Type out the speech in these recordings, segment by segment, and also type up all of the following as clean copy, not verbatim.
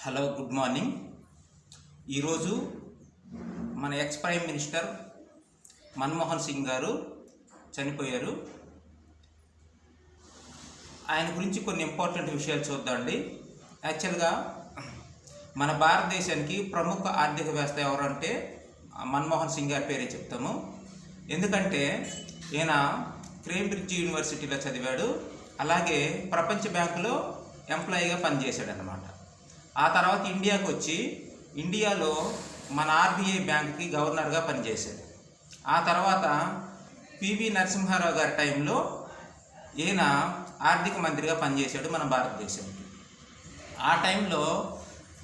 Hello, good morning. ఈరోజు మన X prime minister Manmohan Singh గారు చనిపోయారు. ఆయన గురించి కొన్ని ఇంపార్టెంట్ విషయాలు చూద్దామండి. యాక్చువల్గా మన భారతదేశానికి ప్రముఖ ఆర్థిక వ్యవస్థ ఎవరంటే మన్మోహన్ సింగ్ గారి పేరే చెప్తాము. ఎందుకంటే ఈయన కేంబ్రిడ్జ్ యూనివర్సిటీలో చదివాడు, అలాగే ప్రపంచ బ్యాంకులో ఎంప్లాయీగా పనిచేశాడు అన్నమాట. ఆ తర్వాత ఇండియాకి వచ్చి ఇండియాలో మన ఆర్బీఐ బ్యాంక్కి గవర్నర్గా పనిచేశాడు. ఆ తర్వాత పివి నరసింహారావు గారి టైంలో ఈయన ఆర్థిక మంత్రిగా పనిచేశాడు మన భారతదేశానికి. ఆ టైంలో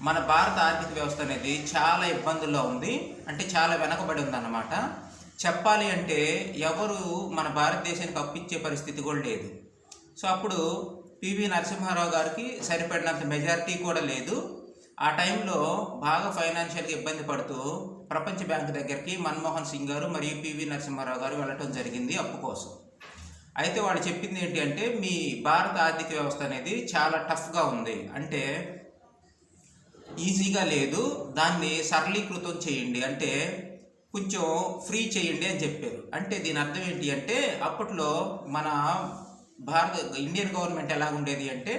మన భారత ఆర్థిక వ్యవస్థ అనేది చాలా ఇబ్బందుల్లో ఉంది, అంటే చాలా వెనకబడి ఉందన్నమాట. చెప్పాలి అంటే ఎవరు మన భారతదేశానికి అప్పిచ్చే పరిస్థితి కూడా లేదు. సో అప్పుడు పివి నరసింహారావు గారికి సరిపడినంత మెజారిటీ కూడా లేదు. ఆ టైంలో బాగా ఫైనాన్షియల్గా ఇబ్బంది పడుతూ ప్రపంచ బ్యాంక్ దగ్గరికి మన్మోహన్ సింగ్ గారు మరియు పివి నరసింహారావు గారు వెళ్ళటం జరిగింది అప్పు కోసం. అయితే వాళ్ళు చెప్పింది ఏంటి అంటే, మీ భారత ఆర్థిక వ్యవస్థ అనేది చాలా టఫ్గా ఉంది, అంటే ఈజీగా లేదు, దాన్ని సరళీకృతం చేయండి, అంటే కొంచెం ఫ్రీ చేయండి అని చెప్పారు. అంటే దీని అర్థం ఏంటి అంటే, అప్పట్లో మన ఇండియన్ గవర్నమెంట్ ఎలా ఉండేది అంటే,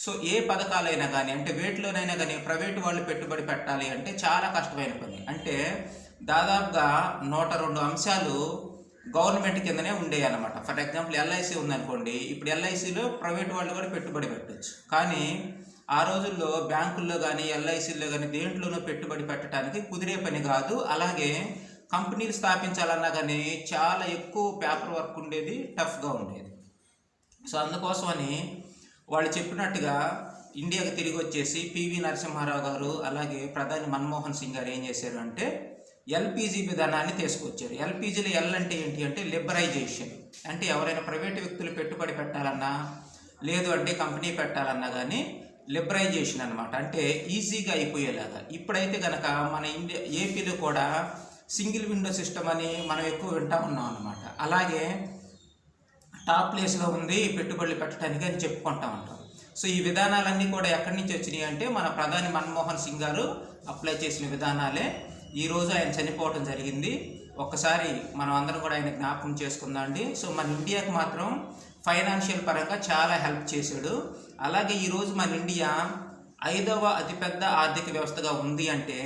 సో ఏ పథకాలైనా కానీ, అంటే వేటిలోనైనా కానీ ప్రైవేటు వాళ్ళు పెట్టుబడి పెట్టాలి అంటే చాలా కష్టమైన పని. అంటే దాదాపుగా 102 అంశాలు గవర్నమెంట్ కిందనే ఉండేవి అన్నమాట. ఫర్ ఎగ్జాంపుల్ ఎల్ఐసి ఉందనుకోండి, ఇప్పుడు ఎల్ఐసిలో ప్రైవేట్ వాళ్ళు కూడా పెట్టుబడి పెట్టచ్చు. కానీ ఆ రోజుల్లో బ్యాంకుల్లో కానీ ఎల్ఐసిలో కానీ దేంట్లోనూ పెట్టుబడి పెట్టడానికి కుదిరే పని కాదు. అలాగే కంపెనీలు స్థాపించాలన్నా కానీ చాలా ఎక్కువ పేపర్ వర్క్ ఉండేది, టఫ్గా ఉండేది. సో అందుకోసమని వాళ్ళు చెప్పినట్టుగా ఇండియాకి తిరిగి వచ్చేసి పివి నరసింహారావు గారు అలాగే ప్రధాని మన్మోహన్ సింగ్ గారు ఏం చేశారు అంటే ఎల్పిజి విధానాన్ని తీసుకొచ్చారు. ఎల్పిజిలో ఎల్ అంటే ఏంటి అంటే లిబరైజేషన్, అంటే ఎవరైనా ప్రైవేటు వ్యక్తులు పెట్టుబడి పెట్టాలన్నా లేదు అంటే కంపెనీ పెట్టాలన్నా కానీ లిబరైజేషన్ అనమాట, అంటే ఈజీగా అయిపోయేలాగా. ఇప్పుడైతే కనుక మన ఏపీలో కూడా సింగిల్ విండో సిస్టమ్ అని మనం ఎక్కువ వింటా ఉన్నాం అనమాట. అలాగే టాప్ ప్లేస్లో ఉంది పెట్టుబడులు పెట్టడానికి అని చెప్పుకుంటా ఉంటాం. సో ఈ విధానాలన్నీ కూడా ఎక్కడి నుంచి వచ్చినాయి అంటే మన ప్రధాని మన్మోహన్ సింగ్ గారు అప్లై చేసిన విధానాలే. ఈరోజు ఆయన చనిపోవడం జరిగింది. ఒక్కసారి మనం అందరం కూడా ఆయన జ్ఞాపకం చేసుకుందాం అండి. సో మన ఇండియాకి మాత్రం ఫైనాన్షియల్ పరంగా చాలా హెల్ప్ చేశాడు. అలాగే ఈరోజు మన ఇండియా 5వ అతిపెద్ద ఆర్థిక వ్యవస్థగా ఉంది అంటే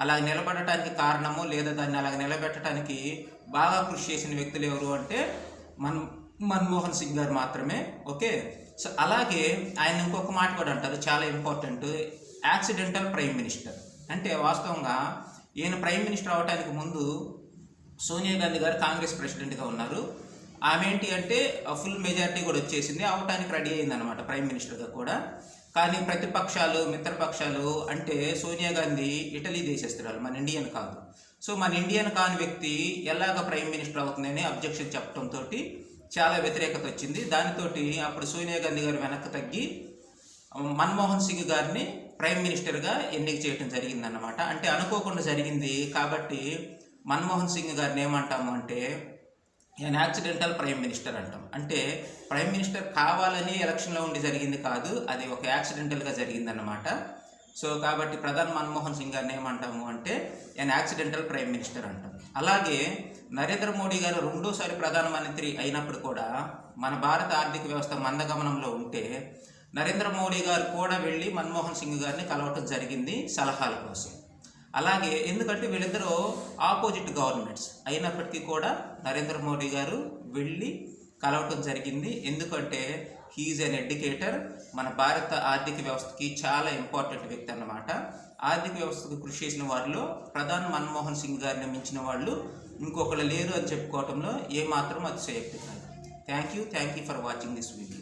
అలా నిలబడటానికి కారణము, లేదా దాన్ని అలాగ నిలబెట్టడానికి బాగా కృషి చేసిన వ్యక్తులు ఎవరు అంటే మన్మోహన్ సింగ్ గారు మాత్రమే. ఓకే, సో అలాగే ఆయన ఇంకొక మాట కూడా అంటారు, చాలా ఇంపార్టెంట్, యాక్సిడెంటల్ ప్రైమ్ మినిస్టర్. అంటే వాస్తవంగా ఈయన ప్రైమ్ మినిస్టర్ అవడానికి ముందు సోనియా గాంధీ గారు కాంగ్రెస్ ప్రెసిడెంట్గా ఉన్నారు. ఆమె ఏంటి అంటే ఫుల్ మెజారిటీ కూడా వచ్చేసింది, అవటానికి రెడీ అయిందనమాట ప్రైమ్ మినిస్టర్గా కూడా. కానీ ప్రతిపక్షాలు, మిత్రపక్షాలు, అంటే సోనియా గాంధీ ఇటలీ దేశస్తురాలు, మన ఇండియన్ కాదు. సో మన ఇండియన్ కాని వ్యక్తి ఎలాగ ప్రైమ్ మినిస్టర్ అవుతుందని అబ్జెక్షన్ చెప్పడంతో చాలా వ్యతిరేకత వచ్చింది. దానితోటి అప్పుడు సోనియా గాంధీ గారు వెనక్కి తగ్గి మన్మోహన్ సింగ్ గారిని ప్రైమ్ మినిస్టర్గా ఎన్నిక చేయడం జరిగిందన్నమాట. అంటే అనుకోకుండా జరిగింది కాబట్టి మన్మోహన్ సింగ్ గారిని ఏమంటాము అంటే ఆయన యాక్సిడెంటల్ ప్రైమ్ మినిస్టర్ అంటాం. అంటే ప్రైమ్ మినిస్టర్ కావాలని ఎలక్షన్లో ఉండి జరిగింది కాదు, అది ఒక యాక్సిడెంటల్గా జరిగిందన్నమాట. సో కాబట్టి ప్రధాని మన్మోహన్ సింగ్ గారిని ఏమంటాము అంటే ఆయన యాక్సిడెంటల్ ప్రైమ్ మినిస్టర్ అంటాం. అలాగే నరేంద్ర మోడీ గారు 2వ ప్రధానమంత్రి అయినప్పుడు కూడా మన భారత ఆర్థిక వ్యవస్థ మందగమనంలో ఉంటే నరేంద్ర మోడీ గారు కూడా వెళ్ళి మన్మోహన్ సింగ్ గారిని కలవటం జరిగింది సలహాల కోసం. అలాగే ఎందుకంటే వీళ్ళిద్దరూ ఆపోజిట్ గవర్నమెంట్స్ అయినప్పటికీ కూడా నరేంద్ర మోడీ గారు వెళ్ళి కలవటం జరిగింది. ఎందుకంటే హీఈస్ అన్ ఎడ్యుకేటర్, మన భారత ఆర్థిక వ్యవస్థకి చాలా ఇంపార్టెంట్ వ్యక్తి అన్నమాట. ఆర్థిక వ్యవస్థకు కృషి చేసిన వారిలో ప్రధాని మన్మోహన్ సింగ్ గారిని మించిన వాళ్ళు ఇంకొకరు లేరు అని చెప్పుకోవడంలో ఏమాత్రం అతిశయోక్తి కాదు. Thank you for watching this video.